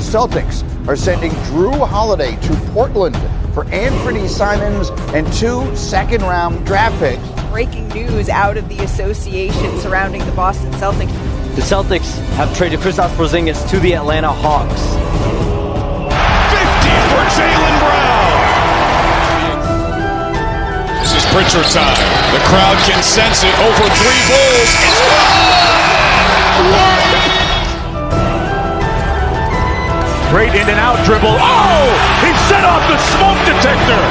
Celtics are sending Drew Holiday to Portland for Anthony Simons and 2 second-round draft picks. Breaking news out of the association surrounding the Boston Celtics. The Celtics have traded Kristaps Porzingis to the Atlanta Hawks. 50 for Jaylen Brown. This is Pritchard time. The crowd can sense it. Over 3 Bulls. It's gone! Great in and out dribble. Oh! He set off the smoke detector!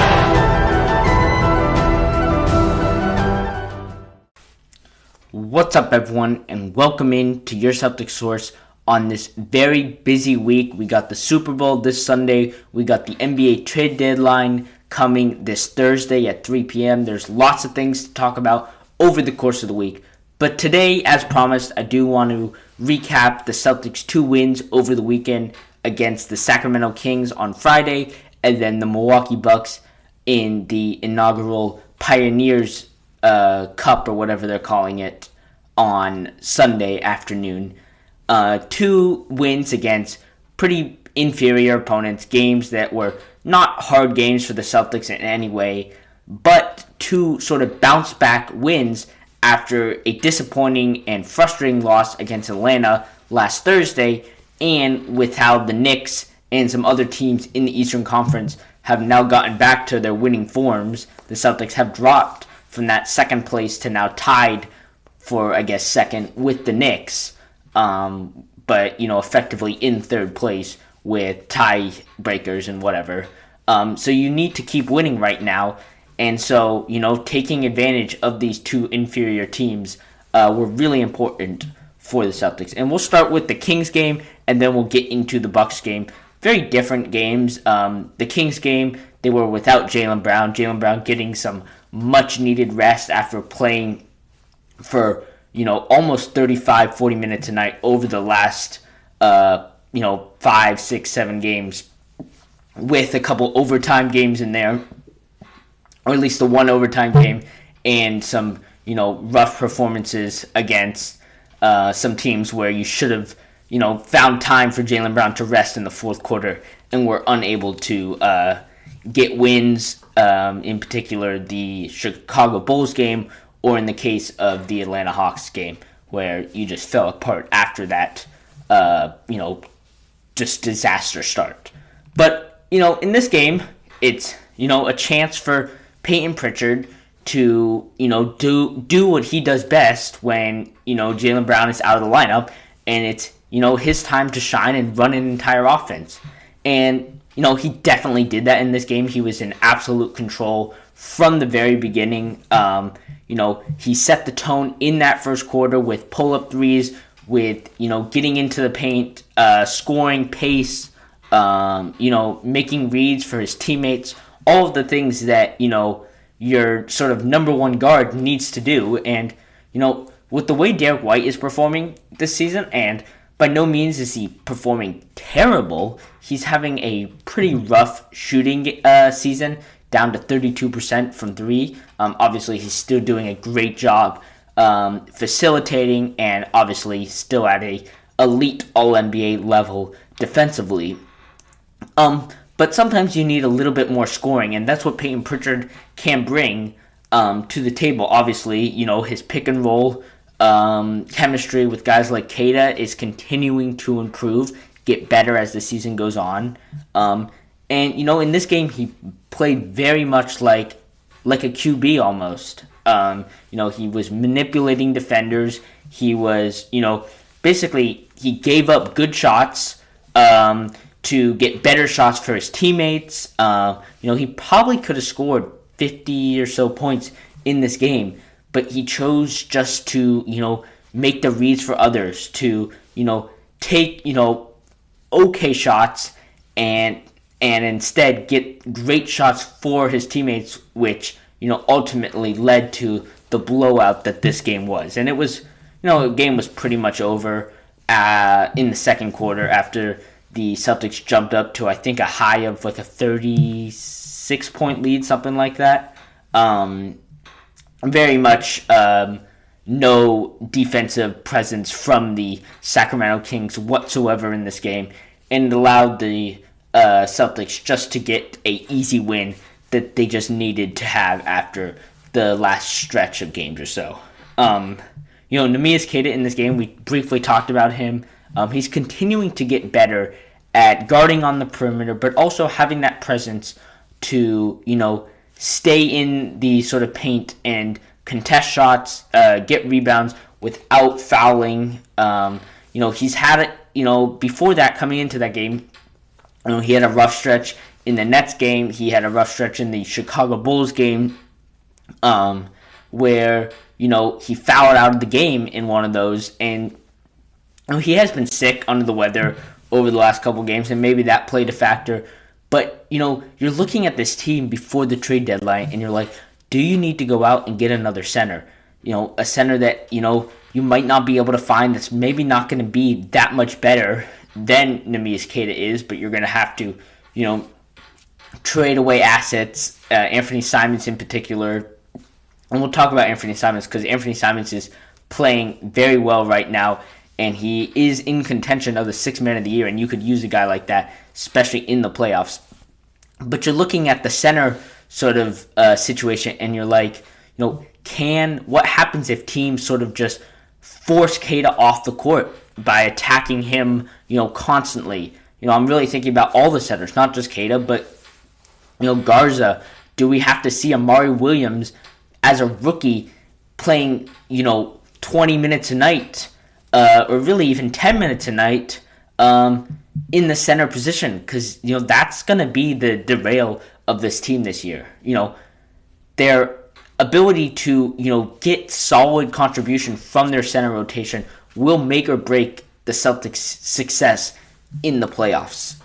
What's up, everyone, and welcome in to your Celtics source on this very busy week. We got the Super Bowl this Sunday. We got the NBA trade deadline coming this Thursday at 3 p.m. There's lots of things to talk about over the course of the week. But today, as promised, I do want to recap the Celtics' 2 wins over the weekend against the Sacramento Kings on Friday, and then the Milwaukee Bucks in the inaugural Pioneers Cup, or whatever they're calling it, on Sunday afternoon. 2 wins against pretty inferior opponents, games that were not hard games for the Celtics in any way, but 2 sort of bounce-back wins after a disappointing and frustrating loss against Atlanta last Thursday, and with how the Knicks and some other teams in the Eastern Conference have now gotten back to their winning forms. The Celtics have dropped from that second place to now tied for, I guess, second with the Knicks, but, effectively in third place with tiebreakers and whatever. So you need to keep winning right now. And so, taking advantage of these 2 inferior teams were really important for the Celtics. And we'll start with the Kings game, and then we'll get into the Bucks game. Very different games. The Kings game, they were without Jaylen Brown. Jaylen Brown getting some much-needed rest after playing for, almost 35, 40 minutes a night over the last, 5, 6, 7 games, with a couple overtime games in there, or at least the 1 overtime game, and some, rough performances against some teams where you should have, found time for Jaylen Brown to rest in the fourth quarter and were unable to get wins, in particular the Chicago Bulls game, or in the case of the Atlanta Hawks game, where you just fell apart after that, just disaster start. But, in this game, it's, a chance for Peyton Pritchard to, do what he does best when, Jaylen Brown is out of the lineup, and it's, his time to shine and run an entire offense. And, he definitely did that in this game. He was in absolute control from the very beginning. He set the tone in that first quarter with pull-up threes, with, getting into the paint, scoring pace, making reads for his teammates, all of the things that, your sort of number 1 guard needs to do. And, with the way Derek White is performing this season, and by no means is he performing terrible, he's having a pretty rough shooting season, down to 32% from 3. Obviously, he's still doing a great job facilitating, and obviously still at a elite All-NBA level defensively. But sometimes you need a little bit more scoring, and that's what Peyton Pritchard can bring to the table. Obviously, his pick and roll chemistry with guys like Keita is continuing to improve, get better as the season goes on. And, in this game, he played very much like a QB almost. He was manipulating defenders. He was, basically he gave up good shots to get better shots for his teammates. He probably could have scored 50 or so points in this game, but he chose just to, make the reads for others, to, take, okay shots and instead get great shots for his teammates, which, ultimately led to the blowout that this game was. And it was, the game was pretty much over in the second quarter after the Celtics jumped up to, I think, a high of like a 36-point lead, something like that. Very much no defensive presence from the Sacramento Kings whatsoever in this game. and it allowed the Celtics just to get a easy win that they just needed to have after the last stretch of games or so. Neemias Queta in this game, we briefly talked about him. He's continuing to get better at guarding on the perimeter, but also having that presence to, stay in the sort of paint and contest shots, get rebounds without fouling. He's had it, before that, coming into that game, he had a rough stretch in the Nets game. He had a rough stretch in the Chicago Bulls game, where, he fouled out of the game in one of those. And he has been sick under the weather over the last couple games, and maybe that played a factor. But, you're looking at this team before the trade deadline, and you're like, do you need to go out and get another center? A center that, you might not be able to find, that's maybe not going to be that much better than Neemias Queta is, but you're going to have to, trade away assets, Anthony Simons in particular. And we'll talk about Anthony Simons because Anthony Simons is playing very well right now, and he is in contention of the Sixth Man of the Year, and you could use a guy like that, especially in the playoffs. But you're looking at the center sort of situation, and you're like, what happens if teams sort of just force Queta off the court by attacking him, constantly? I'm really thinking about all the centers, not just Queta, but, Garza. Do we have to see Amari Williams as a rookie playing, 20 minutes a night, or really even 10 minutes a night, in the center position? Because, that's going to be the derail of this team this year. Their ability to, get solid contribution from their center rotation will make or break the Celtics' success in the playoffs.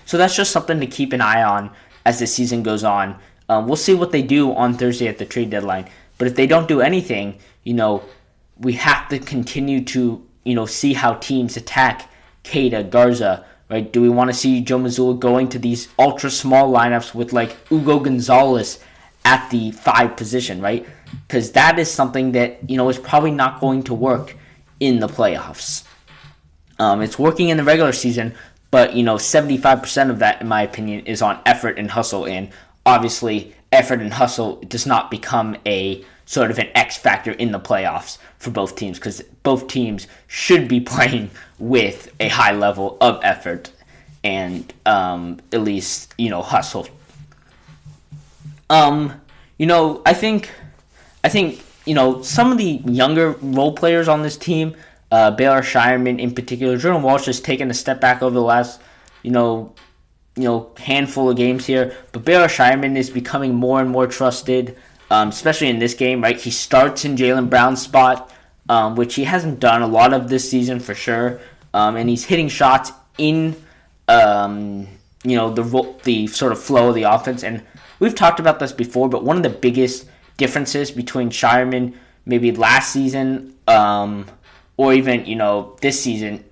So that's just something to keep an eye on as the season goes on. We'll see what they do on Thursday at the trade deadline. But if they don't do anything, we have to continue to, see how teams attack Queta, Garza, right? Do we want to see Joe Mazzulla going to these ultra-small lineups with, Hugo Gonzalez at the 5 position, right? Because that is something that, is probably not going to work in the playoffs. It's working in the regular season, but, 75% of that, in my opinion, is on effort and hustle. And obviously, effort and hustle does not become a sort of an X factor in the playoffs for both teams, because both teams should be playing with a high level of effort and at least, hustle. I think some of the younger role players on this team, Baylor Shireman in particular, Jordan Walsh has taken a step back over the last, handful of games here, but Baylor Shireman is becoming more and more trusted, especially in this game, right? He starts in Jaylen Brown's spot, which he hasn't done a lot of this season for sure, and he's hitting shots in, the sort of flow of the offense. And we've talked about this before, but one of the biggest differences between Shireman maybe last season, or even, this season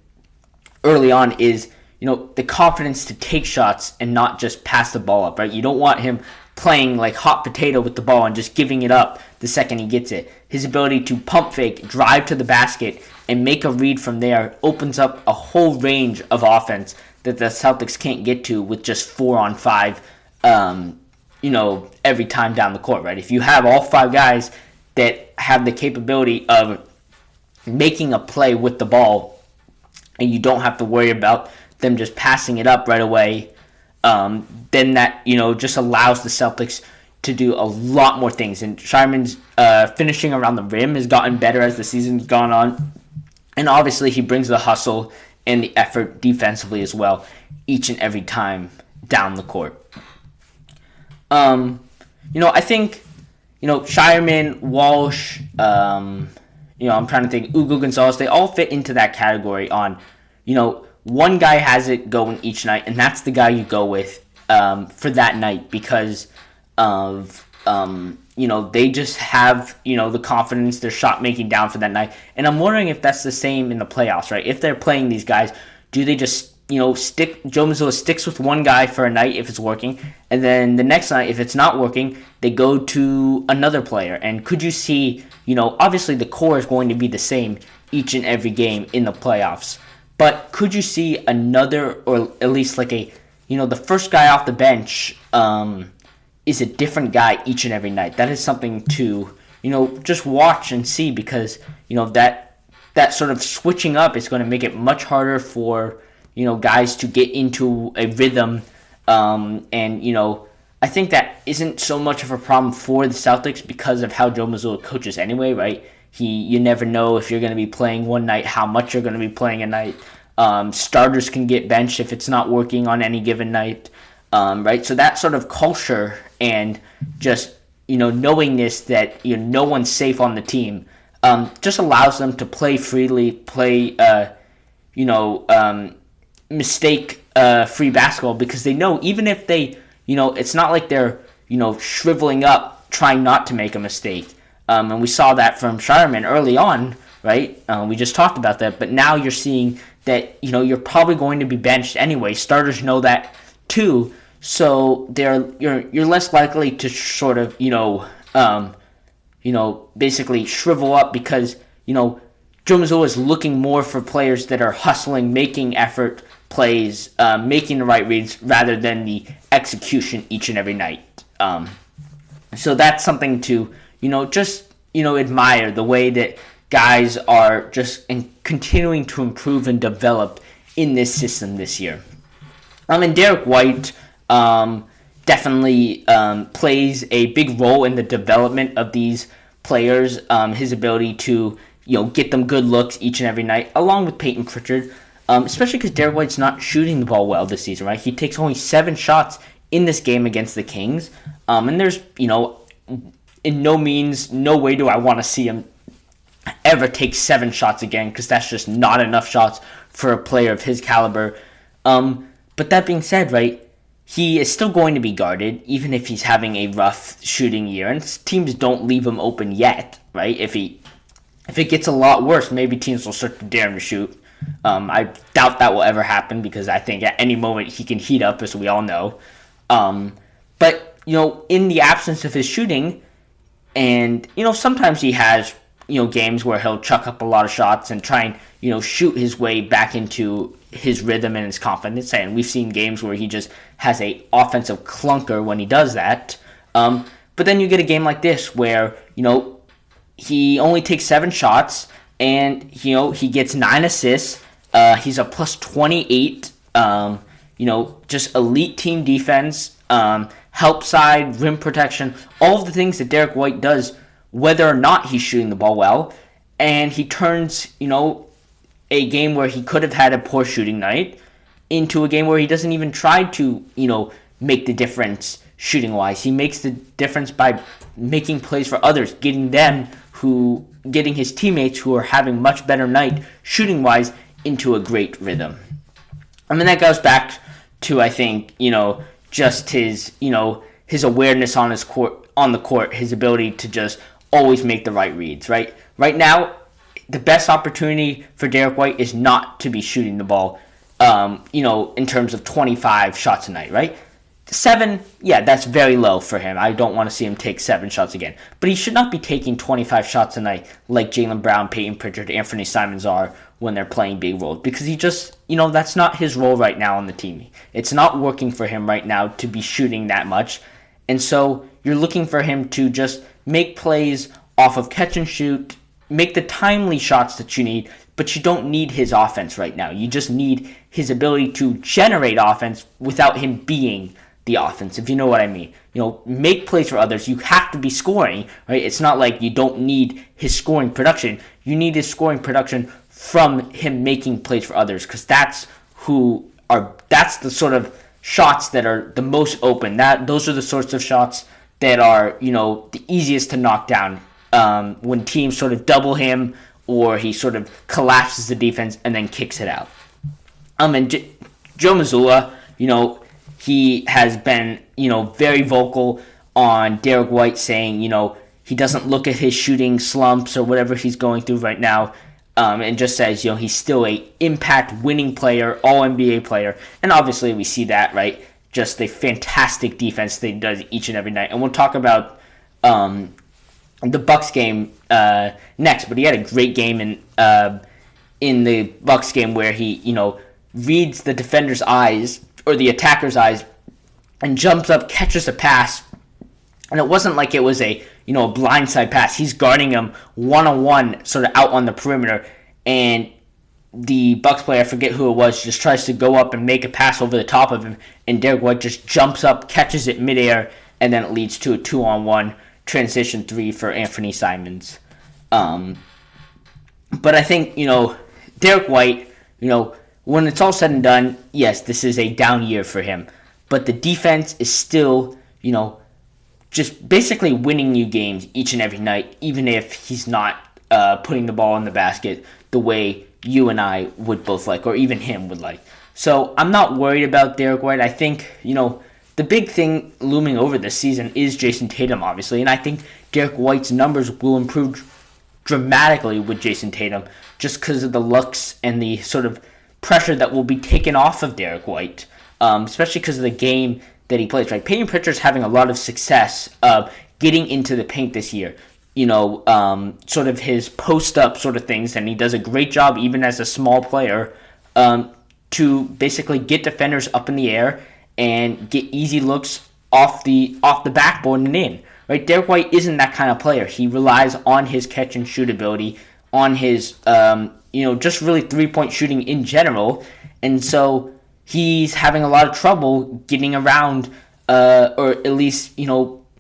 early on is, the confidence to take shots and not just pass the ball up, right? You don't want him playing like hot potato with the ball and just giving it up the second he gets it. His ability to pump fake, drive to the basket, and make a read from there opens up a whole range of offense that the Celtics can't get to with just 4-on-5, every time down the court, right? If you have all 5 guys that have the capability of making a play with the ball, and you don't have to worry about them just passing it up right away, then that, just allows the Celtics to do a lot more things. And Shireman's finishing around the rim has gotten better as the season's gone on. And obviously he brings the hustle and the effort defensively as well each and every time down the court. I think, Shireman, Walsh, I'm trying to think, Hugo Gonzalez, they all fit into that category on, one guy has it going each night, and that's the guy you go with for that night because of, they just have, the confidence, their shot making down for that night. And I'm wondering if that's the same in the playoffs, right? If they're playing these guys, do they just, Joe Mazzulla sticks with one guy for a night if it's working, and then the next night, if it's not working, they go to another player. And could you see, obviously the core is going to be the same each and every game in the playoffs, But could you see another, or at least like a, the first guy off the bench is a different guy each and every night? That is something to, just watch and see, because, that sort of switching up is going to make it much harder for, guys to get into a rhythm. I think that isn't so much of a problem for the Celtics because of how Joe Mazzulla coaches anyway, right? You never know if you're going to be playing one night, how much you're going to be playing a night. Starters can get benched if it's not working on any given night, right? So that sort of culture and just, knowingness that no one's safe on the team just allows them to play freely, play, mistake-free basketball, because they know even if they, it's not like they're, shriveling up trying not to make a mistake. And we saw that from Shireman early on, right? We just talked about that. But now you're seeing that, you're probably going to be benched anyway. Starters know that too. So you're less likely to sort of, basically shrivel up, because, Joe Mazzulla is looking more for players that are hustling, making effort plays, making the right reads, rather than the execution each and every night. So that's something to, admire, the way that guys are just continuing to improve and develop in this system this year. And Derek White definitely plays a big role in the development of these players. His ability to, get them good looks each and every night, along with Peyton Pritchard, especially because Derek White's not shooting the ball well this season, right? He takes only 7 shots in this game against the Kings. And there's, in no way do I want to see him ever take 7 shots again, because that's just not enough shots for a player of his caliber. But that being said, right, he is still going to be guarded, even if he's having a rough shooting year. And teams don't leave him open yet, right? If it gets a lot worse, maybe teams will start to dare him to shoot. I doubt that will ever happen, because I think at any moment he can heat up, as we all know. But, in the absence of his shooting, and, sometimes he has, games where he'll chuck up a lot of shots and try and, shoot his way back into his rhythm and his confidence. And we've seen games where he just has a offensive clunker when he does that. But then you get a game like this where, he only takes 7 shots, and, he gets 9 assists. He's a plus 28, just elite team defense, help side, rim protection, all of the things that Derek White does, whether or not he's shooting the ball well. And he turns, a game where he could have had a poor shooting night into a game where he doesn't even try to, make the difference shooting-wise. He makes the difference by making plays for others, getting his teammates who are having much better night shooting-wise into a great rhythm. I mean, that goes back to, I think, just his awareness on the court, his ability to just always make the right reads, right? Right now, the best opportunity for Derek White is not to be shooting the ball, in terms of 25 shots a night, right? 7, yeah, that's very low for him. I don't want to see him take 7 shots again. But he should not be taking 25 shots a night like Jaylen Brown, Peyton Pritchard, Anthony Simons are when they're playing big roles. Because he just, that's not his role right now on the team. It's not working for him right now to be shooting that much. And so you're looking for him to just make plays off of catch and shoot, make the timely shots that you need, but you don't need his offense right now. You just need his ability to generate offense without him being the offense, if you know what I mean. Make plays for others. You have to be scoring, right? It's not like you don't need his scoring production. You need his scoring production from him making plays for others, because that's the sort of shots that are the most open. Those are the sorts of shots that are, the easiest to knock down when teams sort of double him, or he sort of collapses the defense and then kicks it out. And Joe Mazzulla, he has been, very vocal on Derek White, saying, he doesn't look at his shooting slumps or whatever he's going through right now, and just says, he's still a impact winning player, all NBA player. And obviously we see that, right? Just the fantastic defense that he does each and every night. And we'll talk about the Bucks game next, but he had a great game in the Bucks game where he, reads the defender's eyes or the attacker's eyes and jumps up, catches a pass. And it wasn't like it was a blindside pass. He's guarding him one-on-one, sort of out on the perimeter. And the Bucks player, I forget who it was, just tries to go up and make a pass over the top of him. And Derek White just jumps up, catches it midair, and then it leads to a 2-on-1 transition 3 for Anthony Simons. But I think, Derek White, when it's all said and done, yes, this is a down year for him. But the defense is still, just basically winning you games each and every night, even if he's not putting the ball in the basket the way you and I would both like, or even him would like. So I'm not worried about Derek White. I think, the big thing looming over this season is Jason Tatum, obviously. And I think Derek White's numbers will improve dramatically with Jason Tatum just because of the looks and the sort of pressure that will be taken off of Derek White, especially because of the game that he plays, right? Peyton Pritchard's having a lot of success getting into the paint this year. Sort of his post-up sort of things, and he does a great job even as a small player to basically get defenders up in the air and get easy looks off the backboard and in. Right? Derek White isn't that kind of player. He relies on his catch and shoot ability, on his just really three-point shooting in general, and so he's having a lot of trouble getting around, or at least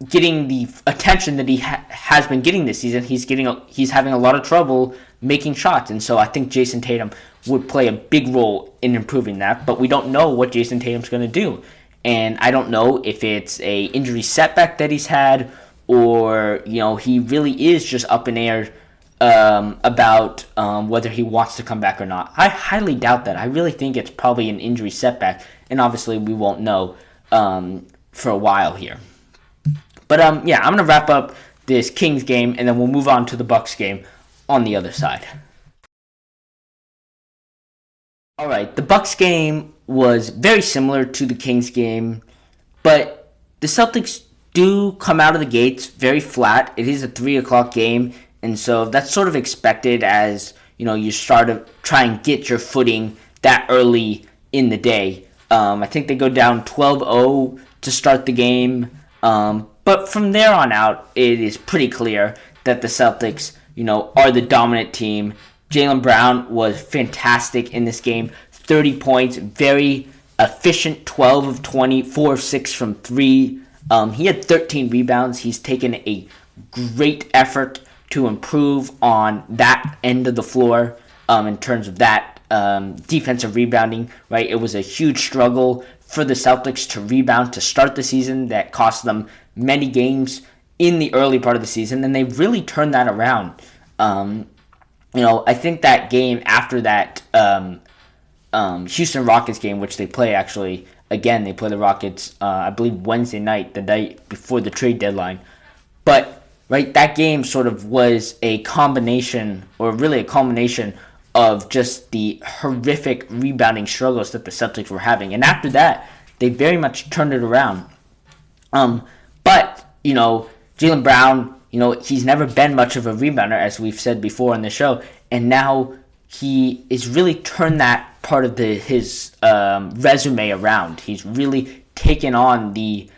getting the attention that he has been getting this season. He's having a lot of trouble making shots, and so I think Jason Tatum would play a big role in improving that. But we don't know what Jason Tatum's going to do, and I don't know if it's a injury setback that he's had, or he really is just up in air about whether he wants to come back or not. I highly doubt that. I really think it's probably an injury setback, and obviously we won't know for a while here. But I'm going to wrap up this Kings game, and then we'll move on to the Bucks game on the other side. All right, the Bucks game was very similar to the Kings game, but the Celtics do come out of the gates very flat. It is a 3 o'clock game, and so that's sort of expected as, you start to try and get your footing that early in the day. I think they go down 12-0 to start the game, but from there on out, it is pretty clear that the Celtics, are the dominant team. Jaylen Brown was fantastic in this game. 30 points, very efficient, 12 of 20, 4 of 6 from 3. He had 13 rebounds. He's taken a great effort to improve on that end of the floor in terms of that defensive rebounding, right? It was a huge struggle for the Celtics to rebound to start the season that cost them many games in the early part of the season, and they really turned that around. I think that game after that Houston Rockets game, which they play actually, again, they play the Rockets, I believe Wednesday night, the night before the trade deadline. But, right, that game sort of was a combination, or really a culmination of just the horrific rebounding struggles that the Celtics were having. And after that, they very much turned it around. But, Jaylen Brown, he's never been much of a rebounder, as we've said before on the show. And now he is really turned that part of his resume around. He's really taken on the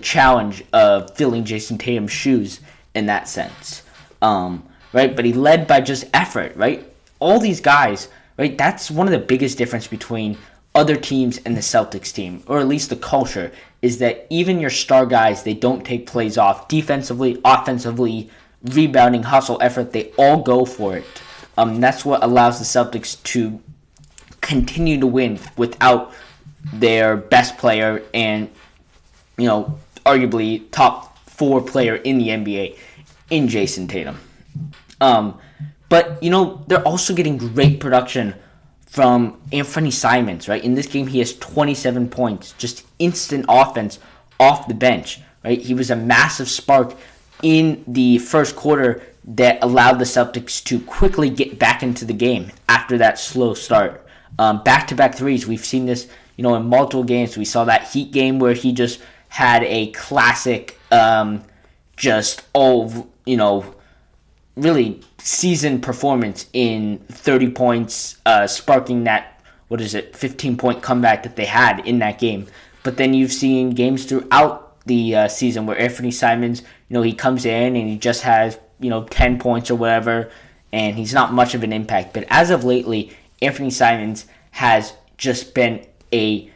challenge of filling Jason Tatum's shoes in that sense. Right? But he led by just effort, right? All these guys, right? That's one of the biggest difference between other teams and the Celtics team, or at least the culture, is that even your star guys, they don't take plays off. Defensively, offensively, rebounding, hustle, effort, they all go for it. That's what allows the Celtics to continue to win without their best player and, arguably top 4 player in the NBA in Jason Tatum. But, they're also getting great production from Anthony Simons, right? In this game, he has 27 points, just instant offense off the bench, right? He was a massive spark in the first quarter that allowed the Celtics to quickly get back into the game after that slow start. Back-to-back threes, we've seen this, in multiple games. We saw that Heat game where he just had a classic, really seasoned performance in 30 points, sparking that, 15-point comeback that they had in that game. But then you've seen games throughout the season where Anthony Simons, he comes in and he just has, 10 points or whatever, and he's not much of an impact. But as of lately, Anthony Simons has just been a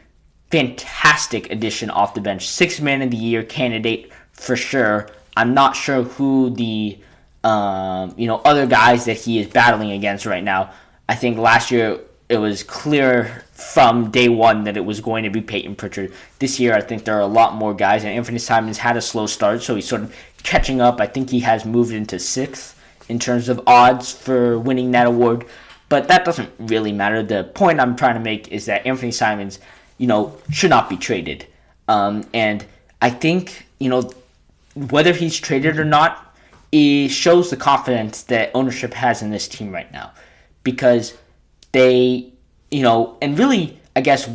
fantastic addition off the bench. 6th man of the year candidate for sure. I'm not sure who the other guys that he is battling against right now. I think last year it was clear from day one that it was going to be Peyton Pritchard. This year I think there are a lot more guys, and Anthony Simons had a slow start, so he's sort of catching up. I think he has moved into 6th in terms of odds for winning that award, but that doesn't really matter. The point I'm trying to make is that Anthony Simons, should not be traded. And I think, whether he's traded or not, it shows the confidence that ownership has in this team right now. Because they, and really, I guess,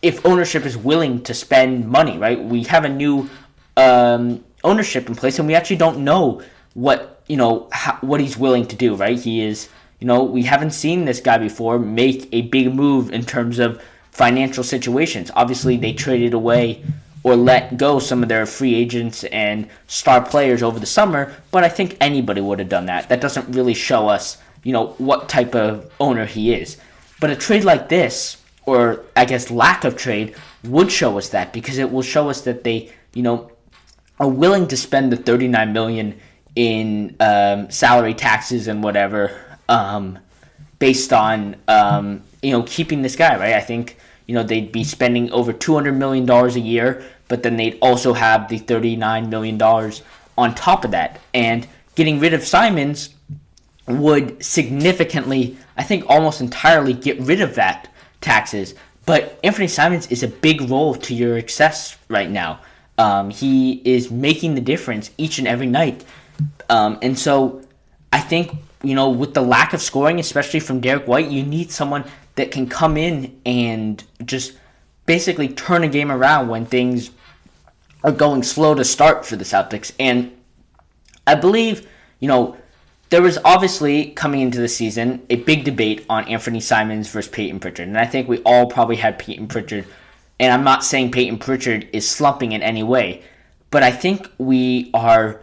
if ownership is willing to spend money, right? We have a new ownership in place, and we actually don't know what he's willing to do, right? He is, we haven't seen this guy before make a big move in terms of financial situations. Obviously, they traded away or let go some of their free agents and star players over the summer, but I think anybody would have done that. That doesn't really show us, what type of owner he is. But a trade like this, or I guess lack of trade, would show us that, because it will show us that they, are willing to spend the $39 million in salary, taxes, and whatever, based on keeping this guy, right? I think they'd be spending over $200 million a year, but then they'd also have the $39 million on top of that. And getting rid of Simons would significantly, I think almost entirely, get rid of that taxes. But Anthony Simons is a big role to your success right now. He is making the difference each and every night. And so I think, with the lack of scoring, especially from Derek White, you need someone that can come in and just basically turn a game around when things are going slow to start for the Celtics. And I believe, there was obviously, coming into the season, a big debate on Anthony Simons versus Peyton Pritchard. And I think we all probably had Peyton Pritchard. And I'm not saying Peyton Pritchard is slumping in any way, but I think we are,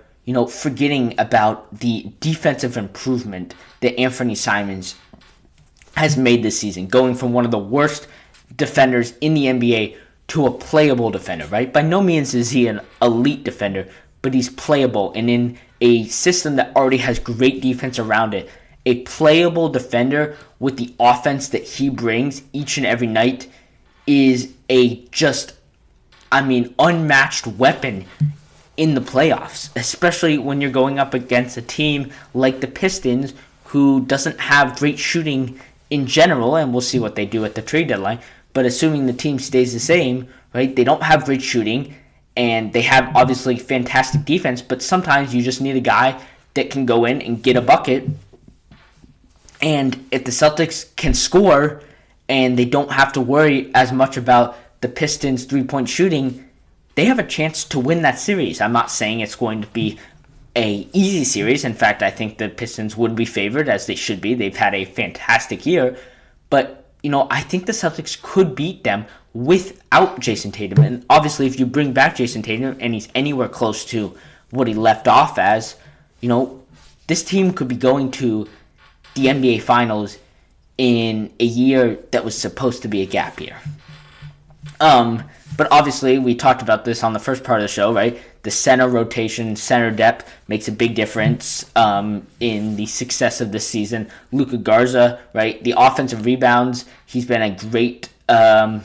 forgetting about the defensive improvement that Anthony Simons has made this season, going from one of the worst defenders in the NBA to a playable defender, right? By no means is he an elite defender, but he's playable, and in a system that already has great defense around it, a playable defender with the offense that he brings each and every night is a unmatched weapon in the playoffs, especially when you're going up against a team like the Pistons, who doesn't have great shooting in general, and we'll see what they do at the trade deadline. But assuming the team stays the same, right, they don't have great shooting, and they have obviously fantastic defense, but sometimes you just need a guy that can go in and get a bucket. And if the Celtics can score and they don't have to worry as much about the Pistons' three-point shooting, they have a chance to win that series. I'm not saying it's going to be a easy series. In fact, I think the Pistons would be favored, as they should be. They've had a fantastic year. But, I think the Celtics could beat them without Jason Tatum. And obviously, if you bring back Jason Tatum and he's anywhere close to what he left off as, this team could be going to the NBA Finals in a year that was supposed to be a gap year. But obviously, we talked about this on the first part of the show, right? The center rotation, center depth makes a big difference in the success of this season. Luka Garza, right? The offensive rebounds, he's been a great, role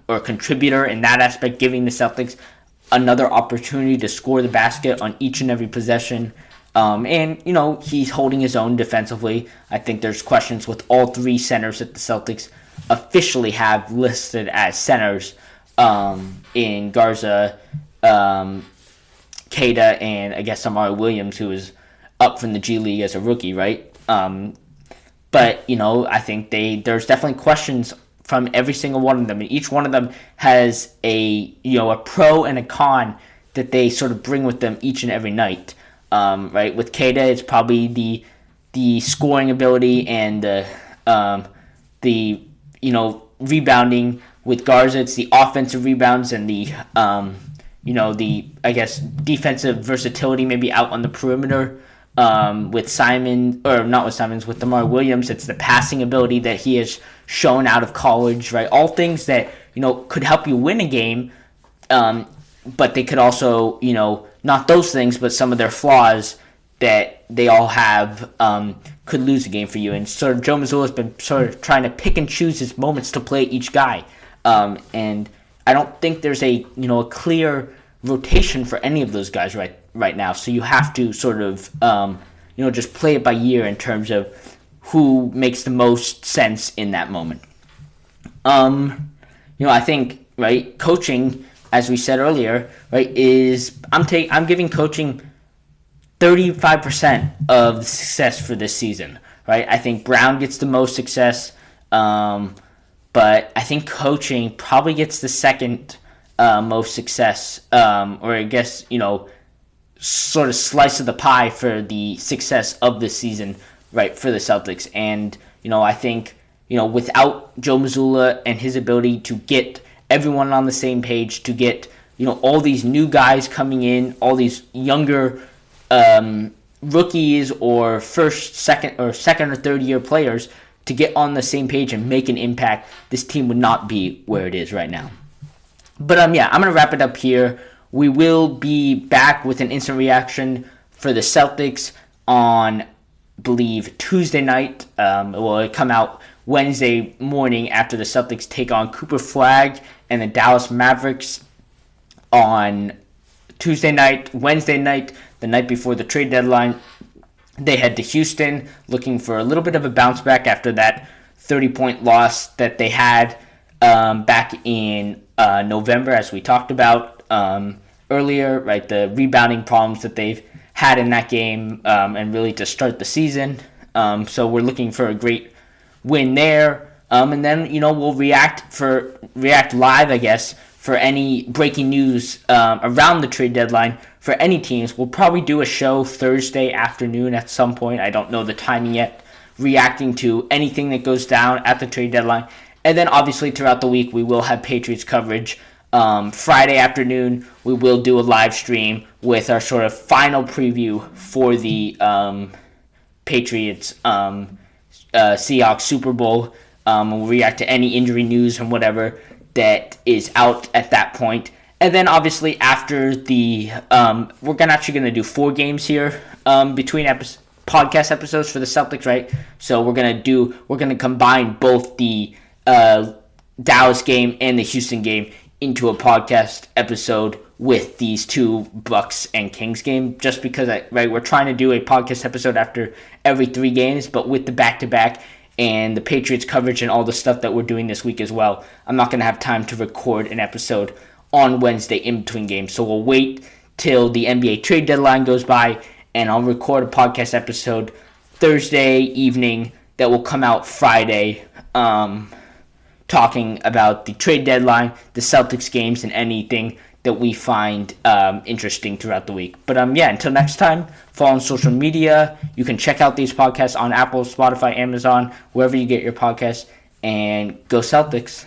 or contributor in that aspect, giving the Celtics another opportunity to score the basket on each and every possession. And he's holding his own defensively. I think there's questions with all three centers that the Celtics officially have listed as centers in Garza, Keita, and I guess Amari Williams, who is up from the G League as a rookie, right? But I think there's definitely questions from every single one of them, and each one of them has a pro and a con that they sort of bring with them each and every night. Right, with Keita, it's probably the scoring ability and the rebounding. With Garza, it's the offensive rebounds and the I guess defensive versatility, maybe out on the perimeter. With Simon, or not with Simons, with DeMar Williams, it's the passing ability that he has shown out of college, right? All things that, could help you win a game, but they could also, not those things, but some of their flaws that they all have could lose a game for you. And sort of Joe Mazzulla has been sort of trying to pick and choose his moments to play each guy. And I don't think there's a clear rotation for any of those guys right now. So you have to sort of just play it by ear in terms of who makes the most sense in that moment. I think, right, coaching, as we said earlier, right, is I'm giving coaching 35% of the success for this season, right? I think Brown gets the most success, but I think coaching probably gets the second most success, or I guess, sort of slice of the pie for the success of this season, right, for the Celtics. And, I think, without Joe Mazzulla and his ability to get everyone on the same page, to get, all these new guys coming in, all these younger rookies or second or third year players to get on the same page and make an impact, this team would not be where it is right now. But I'm going to wrap it up here. We will be back with an instant reaction for the Celtics on, I believe, Tuesday night. It will come out Wednesday morning after the Celtics take on Cooper Flagg and the Dallas Mavericks on Tuesday night. Wednesday night, the night before the trade deadline, they head to Houston looking for a little bit of a bounce back after that 30-point loss that they had back in November, as we talked about earlier, right? The rebounding problems that they've had in that game and really to start the season. So we're looking for a great win there. And then, we'll react live, I guess, for any breaking news around the trade deadline for any teams. We'll probably do a show Thursday afternoon at some point. I don't know the timing yet, reacting to anything that goes down at the trade deadline. And then obviously throughout the week, we will have Patriots coverage. Friday afternoon, we will do a live stream with our sort of final preview for the Patriots Seahawks Super Bowl. We'll react to any injury news and whatever that is out at that point. And then obviously after the we're actually going to do 4 games here between podcast episodes for the Celtics, right? So we're going to combine both the Dallas game and the Houston game into a podcast episode with these 2 Bucks and Kings game, just because we're trying to do a podcast episode after every 3 games, but with the back-to-back and the Patriots coverage and all the stuff that we're doing this week as well, I'm not going to have time to record an episode on Wednesday in between games. So we'll wait till the NBA trade deadline goes by, and I'll record a podcast episode Thursday evening that will come out Friday, talking about the trade deadline, the Celtics games, and anything that we find interesting throughout the week. But until next time, follow on social media. You can check out these podcasts on Apple, Spotify, Amazon, wherever you get your podcasts, and go Celtics.